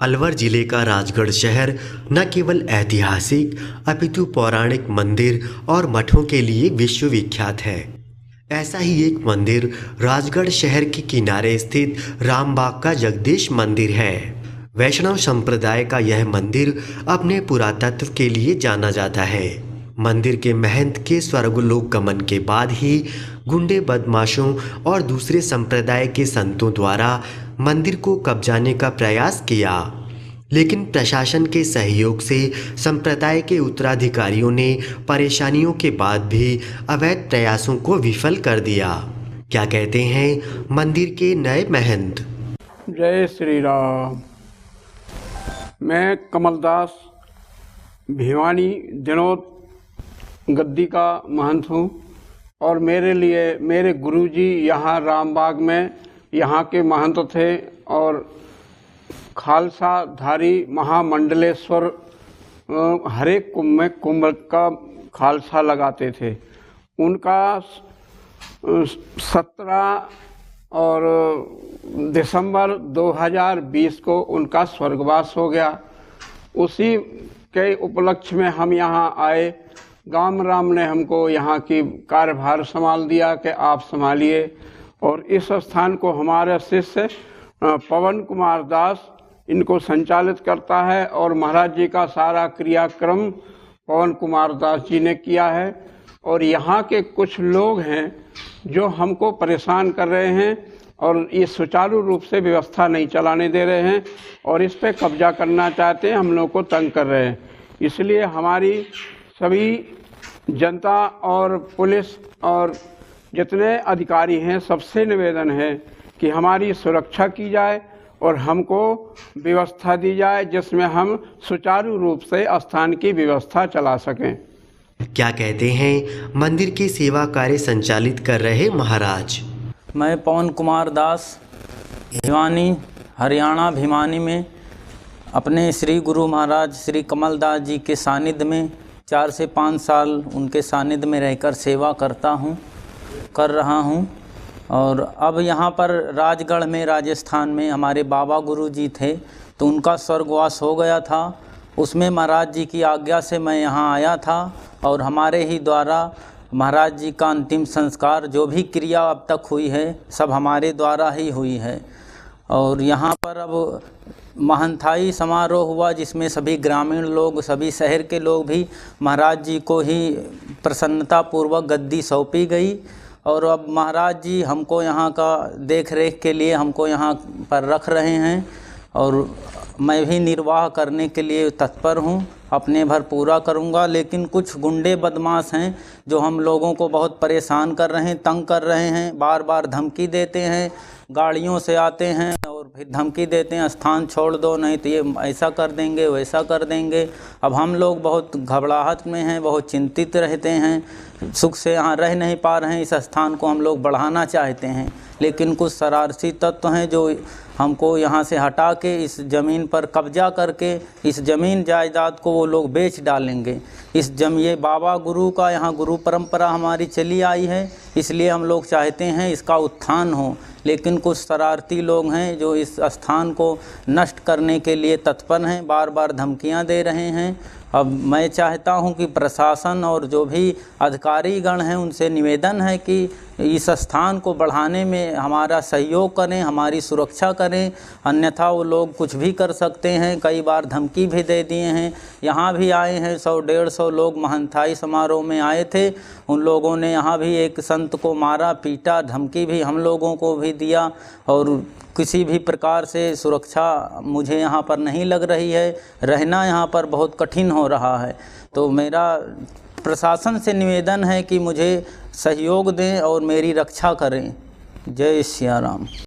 अलवर जिले का राजगढ़ शहर न केवल ऐतिहासिक अपितु पौराणिक मंदिर और मठों के लिए विश्वविख्यात है। ऐसा ही एक मंदिर राजगढ़ शहर के किनारे स्थित रामबाग का जगदीश मंदिर है। वैष्णव संप्रदाय का यह मंदिर अपने पुरातत्व के लिए जाना जाता है। मंदिर के महंत के स्वर्गलोक गमन के बाद ही गुंडे बदमाशों और दूसरे संप्रदाय के संतों द्वारा मंदिर को कब्जाने का प्रयास किया, लेकिन प्रशासन के सहयोग से संप्रदाय के उत्तराधिकारियों ने परेशानियों के बाद भी अवैध प्रयासों को विफल कर दिया। क्या कहते हैं मंदिर के नए महंत? जय श्री राम। मैं कमलदास भिवानी दिनोद गद्दी का महंत हूँ और मेरे लिए मेरे गुरुजी यहाँ रामबाग में यहाँ के महंत थे और खालसा धारी महामंडलेश्वर हर एक कुंभ में कुंभ का खालसा लगाते थे। उनका 17 और दिसंबर 2020 को उनका स्वर्गवास हो गया। उसी के उपलक्ष्य में हम यहाँ आए। गाम राम ने हमको यहाँ की कार्यभार संभाल दिया कि आप संभालिए, और इस स्थान को हमारे शिष्य पवन कुमार दास इनको संचालित करता है और महाराज जी का सारा क्रियाक्रम पवन कुमार दास जी ने किया है। और यहाँ के कुछ लोग हैं जो हमको परेशान कर रहे हैं और ये सुचारू रूप से व्यवस्था नहीं चलाने दे रहे हैं और इस पे कब्जा करना चाहते हैं, हम लोग को तंग कर रहे हैं। इसलिए हमारी सभी जनता और पुलिस और जितने अधिकारी हैं सबसे निवेदन है कि हमारी सुरक्षा की जाए और हमको व्यवस्था दी जाए जिसमें हम सुचारू रूप से स्थान की व्यवस्था चला सकें। क्या कहते हैं मंदिर के सेवा कार्य संचालित कर रहे महाराज? मैं पवन कुमार दास भिवानी हरियाणा भिवानी में अपने श्री गुरु महाराज श्री कमलदास जी के सानिध्य में 4 से 5 साल उनके सानिध्य में रहकर सेवा कर रहा हूँ। और अब यहाँ पर राजगढ़ में राजस्थान में हमारे बाबा गुरु जी थे, तो उनका स्वर्गवास हो गया था। उसमें महाराज जी की आज्ञा से मैं यहाँ आया था और हमारे ही द्वारा महाराज जी का अंतिम संस्कार जो भी क्रिया अब तक हुई है सब हमारे द्वारा ही हुई है। और यहाँ पर अब महंताई समारोह हुआ जिसमें सभी ग्रामीण लोग, सभी शहर के लोग भी महाराज जी को ही प्रसन्नतापूर्वक गद्दी सौंपी गई। और अब महाराज जी हमको यहाँ का देख रेख के लिए हमको यहाँ पर रख रहे हैं और मैं भी निर्वाह करने के लिए तत्पर हूँ। अपने भर पूरा करूँगा, लेकिन कुछ गुंडे बदमाश हैं जो हम लोगों को बहुत परेशान कर रहे हैं, तंग कर रहे हैं, बार बार धमकी देते हैं, गाड़ियों से आते हैं और फिर धमकी देते हैं स्थान छोड़ दो, नहीं तो ये ऐसा कर देंगे वैसा कर देंगे। अब हम लोग बहुत घबराहट में हैं, बहुत चिंतित रहते हैं, सुख से यहाँ रह नहीं पा रहे हैं। इस स्थान को हम लोग बढ़ाना चाहते हैं, लेकिन कुछ शरारती तत्व हैं जो हमको यहाँ से हटा के इस ज़मीन पर कब्जा करके इस ज़मीन जायदाद को वो लोग बेच डालेंगे। ये बाबा गुरु का यहाँ गुरु परंपरा हमारी चली आई है, इसलिए हम लोग चाहते हैं इसका उत्थान हो। लेकिन कुछ शरारती लोग हैं जो इस स्थान को नष्ट करने के लिए तत्पर हैं, बार बार धमकियां दे रहे हैं। अब मैं चाहता हूं कि प्रशासन और जो भी अधिकारी गण हैं उनसे निवेदन है कि इस स्थान को बढ़ाने में हमारा सहयोग करें, हमारी सुरक्षा करें, अन्यथा वो लोग कुछ भी कर सकते हैं। कई बार धमकी भी दे दिए हैं। यहाँ भी आए हैं 100-150 लोग महंताई समारोह में आए थे, उन लोगों ने यहाँ भी एक संत को मारा पीटा, धमकी भी हम लोगों को भी दिया। और किसी भी प्रकार से सुरक्षा मुझे यहाँ पर नहीं लग रही है, रहना यहाँ पर बहुत कठिन हो रहा है। तो मेरा प्रशासन से निवेदन है कि मुझे सहयोग दें और मेरी रक्षा करें। जय सिया राम।